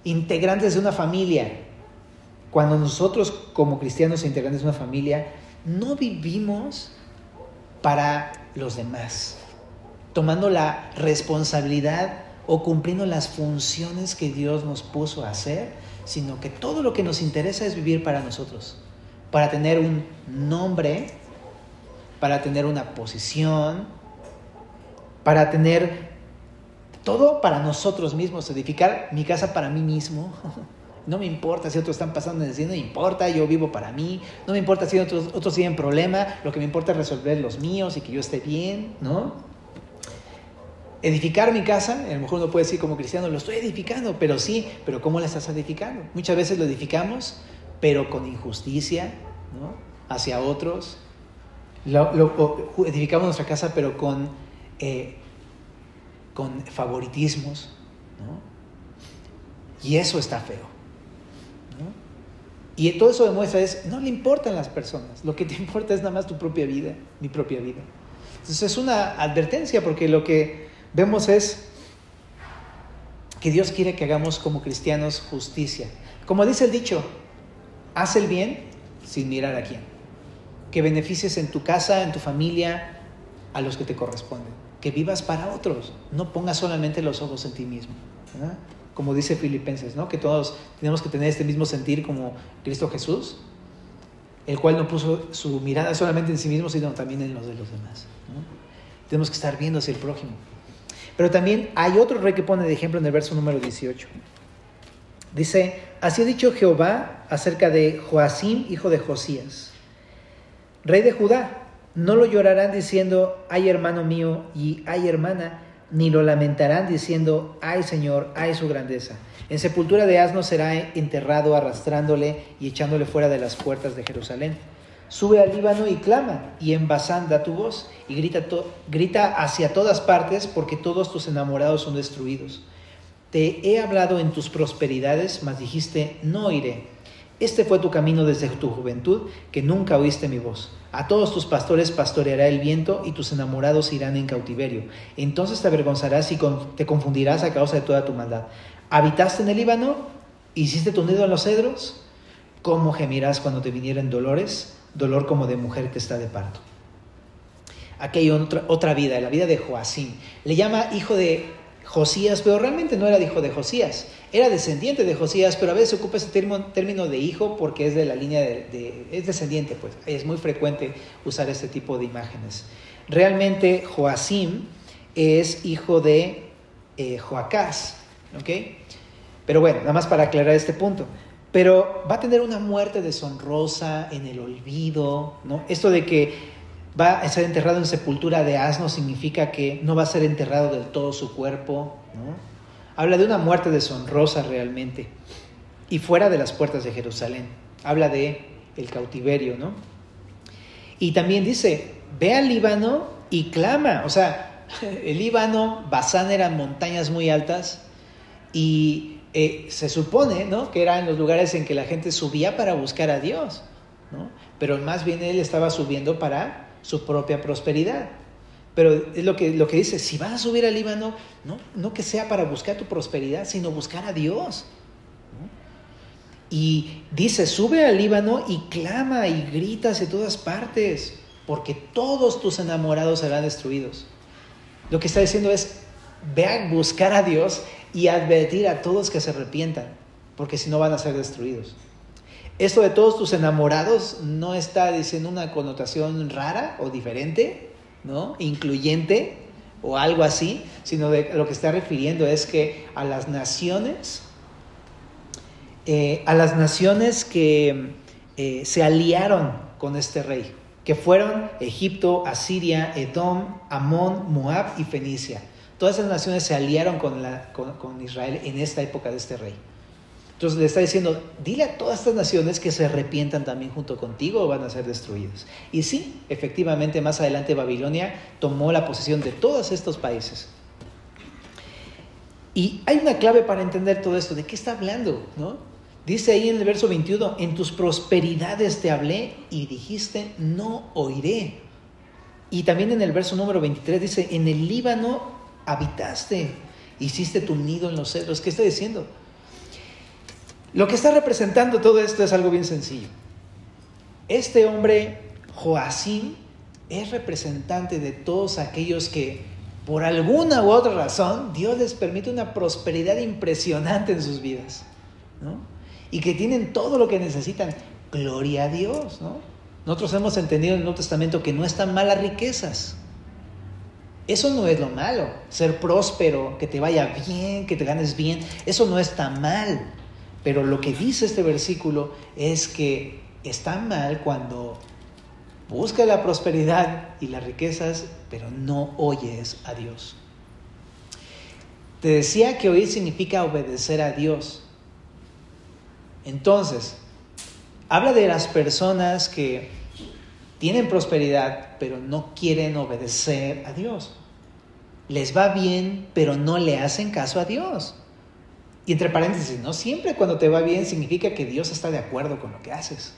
integrantes de una familia, cuando nosotros como cristianos e integrantes de una familia, no vivimos para los demás, tomando la responsabilidad o cumpliendo las funciones que Dios nos puso a hacer, sino que todo lo que nos interesa es vivir para nosotros, para tener un nombre, para tener una posición, para tener todo para nosotros mismos, edificar mi casa para mí mismo. No me importa si otros están pasando en el cielo, no me importa, yo vivo para mí. No me importa si otros tienen problemas, lo que me importa es resolver los míos y que yo esté bien, ¿no? Edificar mi casa, a lo mejor uno puede decir como cristiano, lo estoy edificando, pero sí, pero ¿cómo la estás edificando? Muchas veces lo edificamos, pero con injusticia, ¿no? Hacia otros. Edificamos nuestra casa, pero con favoritismos, ¿no? Y eso está feo, ¿no? Y todo eso demuestra no le importan las personas, lo que te importa es nada más tu propia vida, mi propia vida. Entonces es una advertencia, porque lo que vemos es que Dios quiere que hagamos como cristianos justicia. Como dice el dicho, haz el bien sin mirar a quién. Que beneficies en tu casa, en tu familia, a los que te corresponden. Que vivas para otros, no pongas solamente los ojos en ti mismo, ¿verdad? Como dice Filipenses, ¿no? Que todos tenemos que tener este mismo sentir como Cristo Jesús, el cual no puso su mirada solamente en sí mismo, sino también en los de los demás, ¿no? Tenemos que estar viendo hacia el prójimo. Pero también hay otro rey que pone de ejemplo en el verso número 18. Dice, así ha dicho Jehová acerca de Joacim, hijo de Josías, rey de Judá. No lo llorarán diciendo, ay hermano mío y ay hermana, ni lo lamentarán diciendo, ay Señor, ay su grandeza. En sepultura de asno será enterrado, arrastrándole y echándole fuera de las puertas de Jerusalén. Sube al Líbano y clama, y en Basán da tu voz, y grita hacia todas partes, porque todos tus enamorados son destruidos. Te he hablado en tus prosperidades, mas dijiste, no oiré. Este fue tu camino desde tu juventud, que nunca oíste mi voz. A todos tus pastores pastoreará el viento, y tus enamorados irán en cautiverio. Entonces te avergonzarás y te confundirás a causa de toda tu maldad. ¿Habitaste en el Líbano? ¿Hiciste tu nido en los cedros? ¿Cómo gemirás cuando te vinieren dolores? Dolor como de mujer que está de parto. Aquí hay otra vida, la vida de Joacim. Le llama hijo de Josías, pero realmente no era hijo de Josías. Era descendiente de Josías, pero a veces se ocupa ese término de hijo porque es de la línea es descendiente, pues. Es muy frecuente usar este tipo de imágenes. Realmente Joacim es hijo de Joacás, ¿ok? Pero bueno, nada más para aclarar este punto. Pero va a tener una muerte deshonrosa en el olvido, ¿no? Esto de que va a ser enterrado en sepultura de asno significa que no va a ser enterrado del todo su cuerpo, ¿no? Habla de una muerte deshonrosa realmente. Y fuera de las puertas de Jerusalén. Habla de el cautiverio, ¿no? Y también dice, ve al Líbano y clama. O sea, el Líbano, Basán eran montañas muy altas y se supone, ¿no?, que eran los lugares en que la gente subía para buscar a Dios, ¿no? Pero más bien él estaba subiendo para su propia prosperidad. Pero es lo que dice, si vas a subir al Líbano, no que sea para buscar tu prosperidad, sino buscar a Dios, ¿no? Y dice, sube al Líbano y clama y grita hacia todas partes, porque todos tus enamorados serán destruidos. Lo que está diciendo es, ve a buscar a Dios y advertir a todos que se arrepientan, porque si no van a ser destruidos. Esto de todos tus enamorados no está diciendo una connotación rara o diferente, ¿no?, incluyente o algo así, sino de lo que está refiriendo es que a las naciones que se aliaron con este rey, que fueron Egipto, Asiria, Edom, Amón, Moab y Fenicia. Todas esas naciones se aliaron con Israel en esta época de este rey. Entonces le está diciendo, dile a todas estas naciones que se arrepientan también junto contigo o van a ser destruidos. Y sí, efectivamente, más adelante Babilonia tomó la posesión de todos estos países. Y hay una clave para entender todo esto. ¿De qué está hablando, no? Dice ahí en el verso 21, en tus prosperidades te hablé y dijiste, no oiré. Y también en el verso número 23 dice, en el Líbano habitaste, hiciste tu nido en los cedros. ¿Qué está diciendo? Lo que está representando todo esto es algo bien sencillo. Este hombre, Joacim, es representante de todos aquellos que por alguna u otra razón, Dios les permite una prosperidad impresionante en sus vidas, ¿no? Y que tienen todo lo que necesitan. Gloria a Dios, ¿no? Nosotros hemos entendido en el Nuevo Testamento que no están mal las riquezas. Eso no es lo malo. Ser próspero, que te vaya bien, que te ganes bien, eso no está mal. Pero lo que dice este versículo es que está mal cuando buscas la prosperidad y las riquezas, pero no oyes a Dios. Te decía que oír significa obedecer a Dios. Entonces, habla de las personas que tienen prosperidad, pero no quieren obedecer a Dios. Les va bien, pero no le hacen caso a Dios. Y entre paréntesis, no siempre cuando te va bien significa que Dios está de acuerdo con lo que haces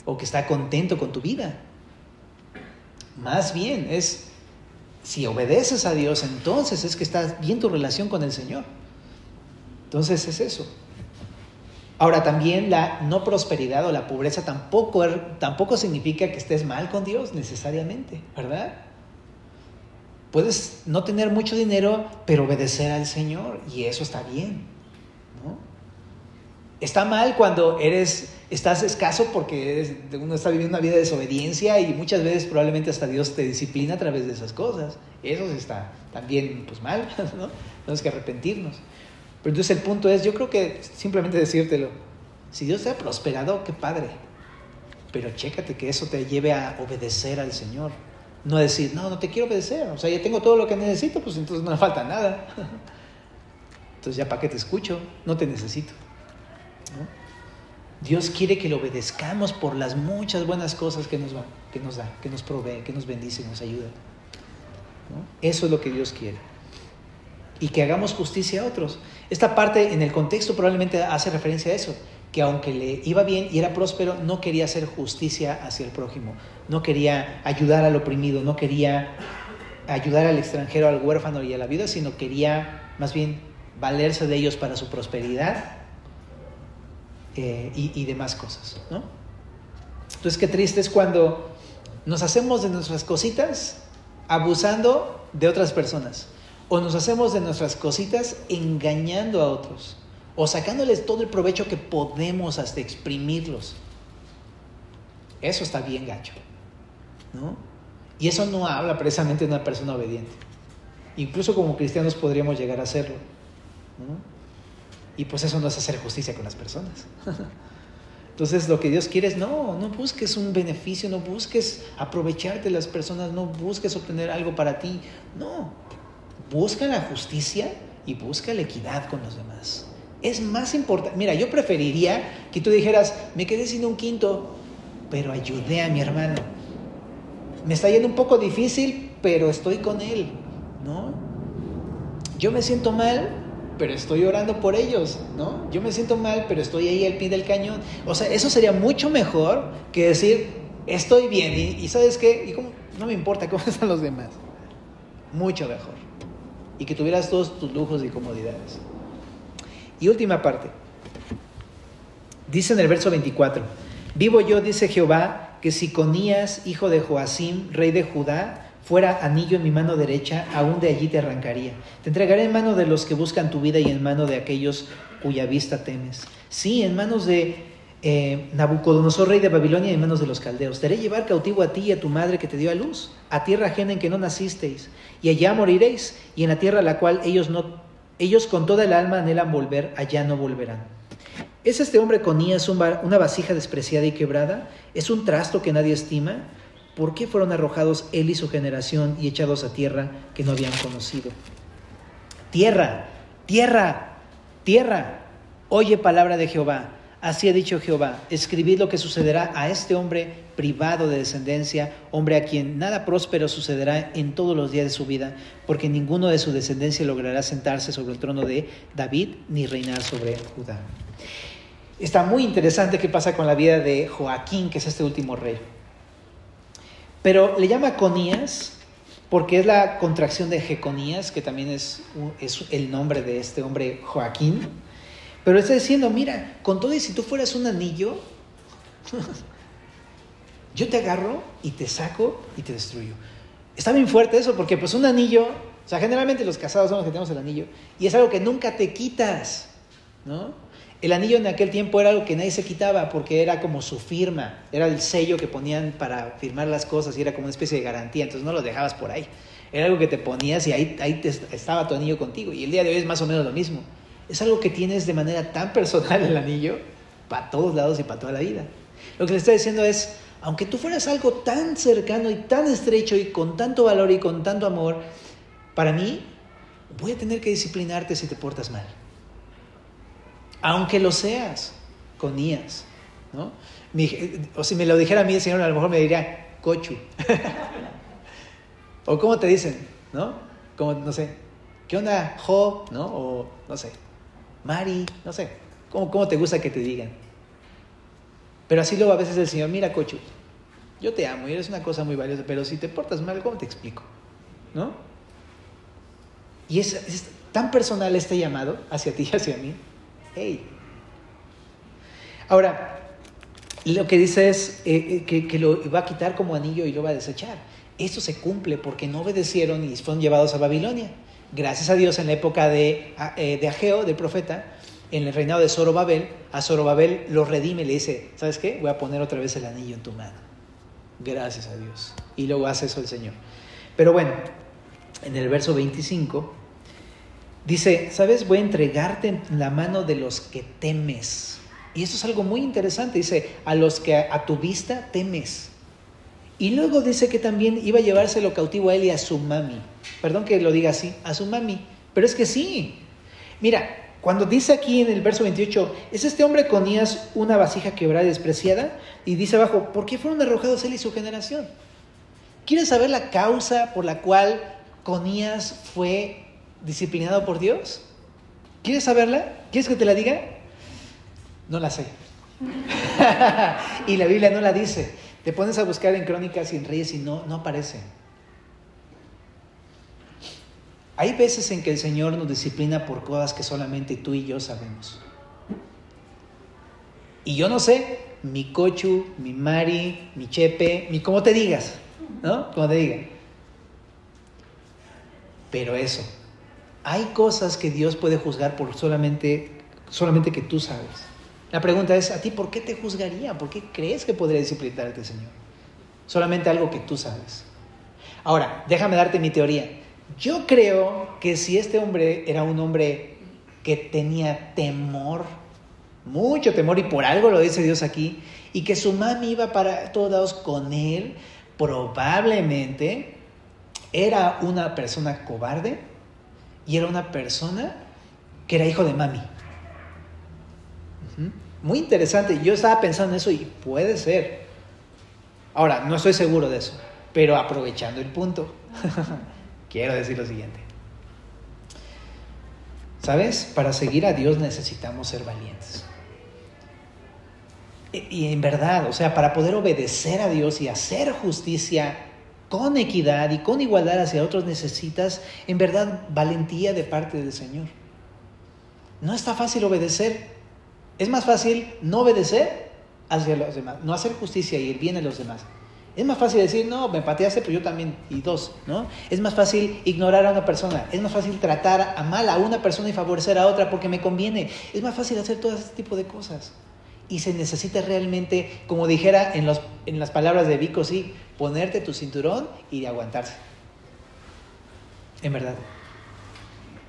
o que está contento con tu vida. Más bien es, si obedeces a Dios, entonces es que está bien tu relación con el Señor. Entonces es eso. Ahora, también la no prosperidad o la pobreza tampoco significa que estés mal con Dios necesariamente, ¿verdad? Puedes no tener mucho dinero, pero obedecer al Señor, y eso está bien, ¿no? Está mal cuando estás escaso porque uno está viviendo una vida de desobediencia y muchas veces probablemente hasta Dios te disciplina a través de esas cosas. Eso sí está también pues mal, ¿no? Tenemos que arrepentirnos. Pero entonces el punto es, yo creo que simplemente decírtelo, si Dios te ha prosperado, qué padre, pero chécate que eso te lleve a obedecer al Señor, no decir, no te quiero obedecer, o sea, ya tengo todo lo que necesito, pues entonces no me falta nada, entonces ya para qué te escucho, no te necesito, ¿no? Dios quiere que le obedezcamos por las muchas buenas cosas que nos da, que nos provee, que nos bendice, que nos ayuda, ¿no? Eso es lo que Dios quiere. Y que hagamos justicia a otros. Esta parte en el contexto probablemente hace referencia a eso, que aunque le iba bien y era próspero, no quería hacer justicia hacia el prójimo, no quería ayudar al oprimido, no quería ayudar al extranjero, al huérfano y a la viuda, sino quería más bien valerse de ellos para su prosperidad y demás cosas, ¿no? Entonces qué triste es cuando nos hacemos de nuestras cositas abusando de otras personas. O nos hacemos de nuestras cositas engañando a otros, o sacándoles todo el provecho que podemos hasta exprimirlos. Eso está bien gacho, ¿no? Y eso no habla precisamente de una persona obediente. Incluso como cristianos podríamos llegar a hacerlo, ¿no? Y pues eso no es hacer justicia con las personas. Entonces lo que Dios quiere es, no busques un beneficio, no busques aprovecharte de las personas, no busques obtener algo para ti, no. Busca la justicia y busca la equidad con los demás. Es más importante. Mira, yo preferiría que tú dijeras, me quedé sin un quinto, pero ayudé a mi hermano. Me está yendo un poco difícil, pero estoy con él, ¿no? Yo me siento mal, pero estoy orando por ellos, ¿no? Yo me siento mal, pero estoy ahí al pie del cañón. O sea, eso sería mucho mejor que decir, estoy bien, y ¿sabes qué? Y cómo, no me importa cómo están los demás. Mucho mejor. Y que tuvieras todos tus lujos y comodidades. Y última parte. Dice en el verso 24, vivo yo, dice Jehová, que si Conías, hijo de Joacim, rey de Judá, fuera anillo en mi mano derecha, aún de allí te arrancaría. Te entregaré en mano de los que buscan tu vida y en mano de aquellos cuya vista temes. Sí, en manos de Nabucodonosor, rey de Babilonia, y en manos de los caldeos. Te haré llevar cautivo a ti y a tu madre que te dio a luz, a tierra ajena en que no nacisteis, y allá moriréis, y en la tierra a la cual ellos con toda el alma anhelan volver, allá no volverán. ¿Es este hombre Conías una vasija despreciada y quebrada? ¿Es un trasto que nadie estima? ¿Por qué fueron arrojados él y su generación y echados a tierra que no habían conocido? Tierra, tierra, tierra, oye palabra de Jehová. Así ha dicho Jehová, escribid lo que sucederá a este hombre privado de descendencia, hombre a quien nada próspero sucederá en todos los días de su vida, porque ninguno de su descendencia logrará sentarse sobre el trono de David ni reinar sobre Judá. Está muy interesante qué pasa con la vida de Joaquín, que es este último rey. Pero le llama Conías porque es la contracción de Jeconías, que también es el nombre de este hombre Joaquín. Pero está diciendo, mira, con todo y si tú fueras un anillo, yo te agarro y te saco y te destruyo. Está bien fuerte eso, porque pues un anillo O sea, generalmente los casados son los que tenemos el anillo y es algo que nunca te quitas, ¿no? El anillo en aquel tiempo era algo que nadie se quitaba porque era como su firma, era el sello que ponían para firmar las cosas y era como una especie de garantía, entonces no lo dejabas por ahí. Era algo que te ponías y ahí estaba tu anillo contigo. Y el día de hoy es más o menos lo mismo. Es algo que tienes de manera tan personal el anillo para todos lados y para toda la vida. Lo que le está diciendo es, aunque tú fueras algo tan cercano y tan estrecho y con tanto valor y con tanto amor, para mí voy a tener que disciplinarte si te portas mal. Aunque lo seas, Conías, ¿no? O si me lo dijera a mí el Señor, a lo mejor me diría, Cochu. O cómo te dicen, ¿no? Como, no sé, ¿qué onda, Jo? ¿No? O, no sé, Mari, no sé. ¿Cómo te gusta que te digan? Pero así luego a veces el Señor, mira, Cochu, yo te amo y eres una cosa muy valiosa, pero si te portas mal, ¿cómo te explico? ¿No? Y es tan personal este llamado hacia ti y hacia mí. Hey. Ahora, lo que dice es que lo va a quitar como anillo y lo va a desechar. Esto se cumple porque no obedecieron y fueron llevados a Babilonia. Gracias a Dios, en la época de Ageo, del profeta, en el reinado de Zorobabel, a Zorobabel lo redime y le dice, ¿sabes qué? Voy a poner otra vez el anillo en tu mano. Gracias a Dios. Y luego hace eso el Señor. Pero bueno, en el verso 25, dice, ¿sabes? Voy a entregarte en la mano de los que temes. Y eso es algo muy interesante. Dice, a los que a tu vista temes. Y luego dice que también iba a llevárselo cautivo a él y a su mami. Perdón que lo diga así, a su mami. Pero es que sí. Mira, cuando dice aquí en el verso 28, ¿es este hombre Conías una vasija quebrada y despreciada? Y dice abajo, ¿por qué fueron arrojados él y su generación? ¿Quieres saber la causa por la cual Conías fue disciplinado por Dios? ¿Quieres saberla? ¿Quieres que te la diga? No la sé. Y la Biblia no la dice. Te pones a buscar en Crónicas y en Reyes y no aparece. Hay veces en que el Señor nos disciplina por cosas que solamente tú y yo sabemos. Y yo no sé, mi Cochu, mi Mari, mi Chepe, mi como te digas, ¿no? Como te diga. Pero eso, hay cosas que Dios puede juzgar por solamente que tú sabes. La pregunta es, ¿a ti por qué te juzgaría? ¿Por qué crees que podría disciplinarte el Señor? Solamente algo que tú sabes. Ahora, déjame darte mi teoría. Yo creo que si este hombre era un hombre que tenía temor, mucho temor, y por algo lo dice Dios aquí, y que su mami iba para todos lados con él, probablemente era una persona cobarde y era una persona que era hijo de mami. Muy interesante. Yo estaba pensando en eso y puede ser. Ahora, no estoy seguro de eso, pero aprovechando el punto, quiero decir lo siguiente. ¿Sabes? Para seguir a Dios necesitamos ser valientes. Y en verdad, o sea, para poder obedecer a Dios y hacer justicia con equidad y con igualdad hacia otros, necesitas, en verdad, valentía de parte del Señor. No está fácil obedecer. Es más fácil no obedecer hacia los demás, no hacer justicia y el bien a los demás. Es más fácil decir, no, me pateaste, pero yo también, y dos, ¿no? Es más fácil ignorar a una persona, es más fácil tratar a mal a una persona y favorecer a otra porque me conviene. Es más fácil hacer todo este tipo de cosas. Y se necesita realmente, como dijera en las palabras de Vico, sí, ponerte tu cinturón y aguantarse. En verdad.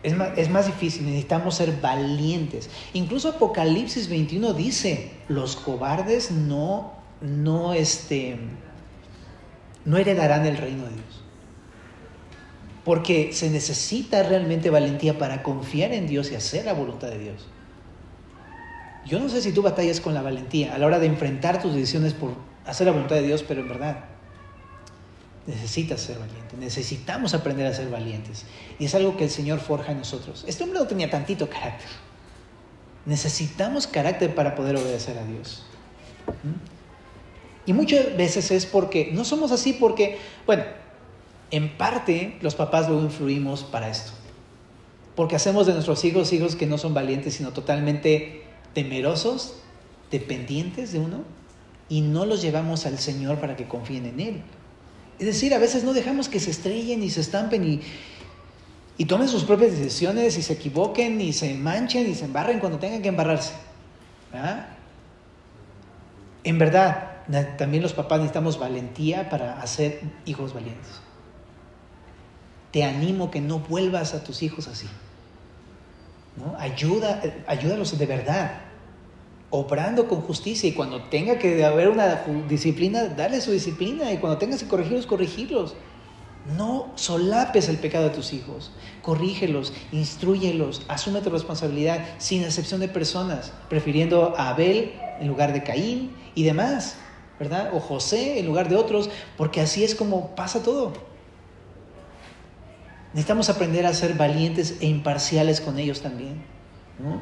Es más difícil, necesitamos ser valientes. Incluso Apocalipsis 21 dice, los cobardes no heredarán el reino de Dios. Porque se necesita realmente valentía para confiar en Dios y hacer la voluntad de Dios. Yo no sé si tú batallas con la valentía a la hora de enfrentar tus decisiones por hacer la voluntad de Dios, pero en verdad necesitas ser valiente, necesitamos aprender a ser valientes. Y es algo que el Señor forja en nosotros. Este hombre no tenía tantito carácter. Necesitamos carácter para poder obedecer a Dios. Y muchas veces es porque, no somos así porque, bueno, en parte los papás luego influimos para esto. Porque hacemos de nuestros hijos que no son valientes, sino totalmente temerosos, dependientes de uno, y no los llevamos al Señor para que confíen en Él. Es decir, a veces no dejamos que se estrellen y se estampen y tomen sus propias decisiones y se equivoquen y se manchen y se embarren cuando tengan que embarrarse. ¿Ah? En verdad, también los papás necesitamos valentía para hacer hijos valientes. Te animo que no vuelvas a tus hijos así, ¿no? Ayúdalos de verdad, obrando con justicia, y cuando tenga que haber una disciplina, dale su disciplina, y cuando tengas que corregirlos, corregirlos. No solapes el pecado de tus hijos, corrígelos, instrúyelos, asume tu responsabilidad sin excepción de personas, prefiriendo a Abel en lugar de Caín y demás, ¿verdad? O José en lugar de otros, porque así es como pasa todo. Necesitamos aprender a ser valientes e imparciales con ellos también, ¿no?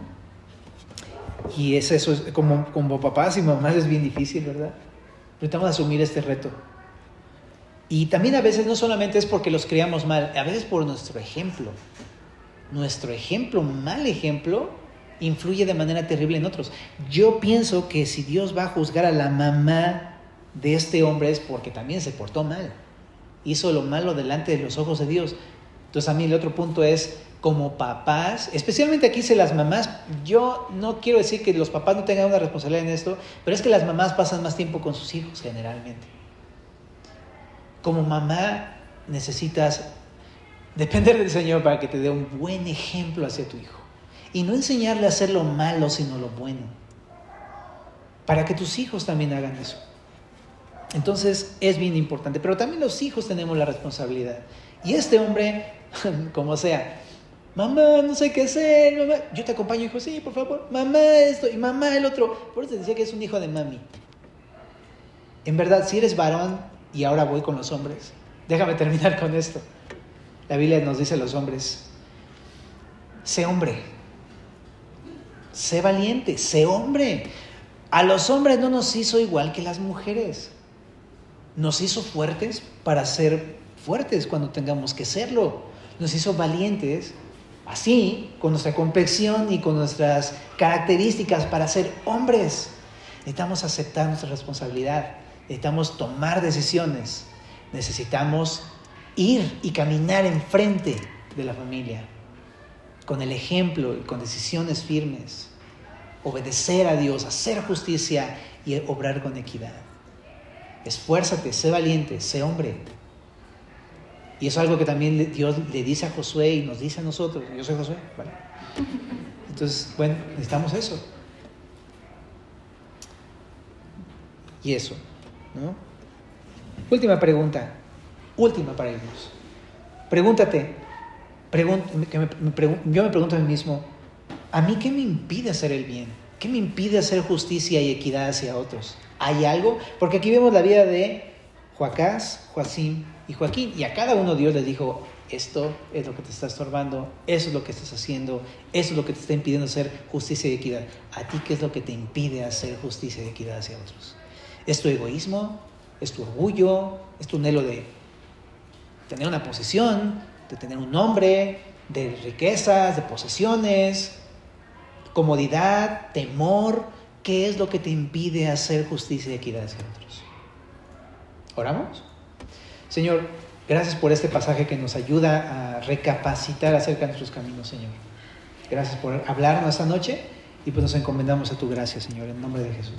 Y eso es como papás y mamás es bien difícil, ¿verdad? Necesitamos asumir este reto. Y también a veces no solamente es porque los criamos mal, a veces por nuestro ejemplo. Nuestro ejemplo, mal ejemplo, influye de manera terrible en otros. Yo pienso que si Dios va a juzgar a la mamá de este hombre es porque también se portó mal. Hizo lo malo delante de los ojos de Dios. Entonces a mí el otro punto es, como papás, especialmente aquí se las mamás, yo no quiero decir que los papás no tengan una responsabilidad en esto, pero es que las mamás pasan más tiempo con sus hijos generalmente. Como mamá necesitas depender del Señor para que te dé un buen ejemplo hacia tu hijo. Y no enseñarle a hacer lo malo, sino lo bueno. Para que tus hijos también hagan eso. Entonces es bien importante. Pero también los hijos tenemos la responsabilidad. Y este hombre, como sea, mamá, no sé qué hacer, mamá, yo te acompaño, hijo, sí, por favor, mamá esto y mamá el otro. Por eso te decía que es un hijo de mami. En verdad, si eres varón, y ahora voy con los hombres, déjame terminar con esto. La Biblia nos dice a los hombres, sé hombre, sé valiente, sé hombre. A los hombres no nos hizo igual que las mujeres. Nos hizo fuertes para ser fuertes cuando tengamos que serlo. Nos hizo valientes, así, con nuestra complexión y con nuestras características para ser hombres. Necesitamos aceptar nuestra responsabilidad. Necesitamos tomar decisiones. Necesitamos ir y caminar enfrente de la familia, con el ejemplo y con decisiones firmes. Obedecer a Dios, hacer justicia y obrar con equidad. Esfuérzate, sé valiente, sé hombre. Y eso es algo que también Dios le dice a Josué y nos dice a nosotros. Yo soy Josué, ¿vale? Entonces, bueno, necesitamos eso. Y eso, ¿no? Última pregunta. Última para irnos. Pregúntate. Yo me pregunto a mí mismo, ¿a mí qué me impide hacer el bien? ¿Qué me impide hacer justicia y equidad hacia otros? ¿Hay algo? Porque aquí vemos la vida de Joacás, Joacim y Joaquín. Y a cada uno Dios les dijo, esto es lo que te está estorbando, eso es lo que estás haciendo, eso es lo que te está impidiendo hacer justicia y equidad. ¿A ti qué es lo que te impide hacer justicia y equidad hacia otros? ¿Es tu egoísmo? ¿Es tu orgullo? ¿Es tu anhelo de tener una posición, de tener un nombre, de riquezas, de posesiones, comodidad, temor? ¿Qué es lo que te impide hacer justicia y equidad hacia otros? ¿Oramos? Señor, gracias por este pasaje que nos ayuda a recapacitar acerca de nuestros caminos, Señor. Gracias por hablarnos esta noche y pues nos encomendamos a tu gracia, Señor, en nombre de Jesús.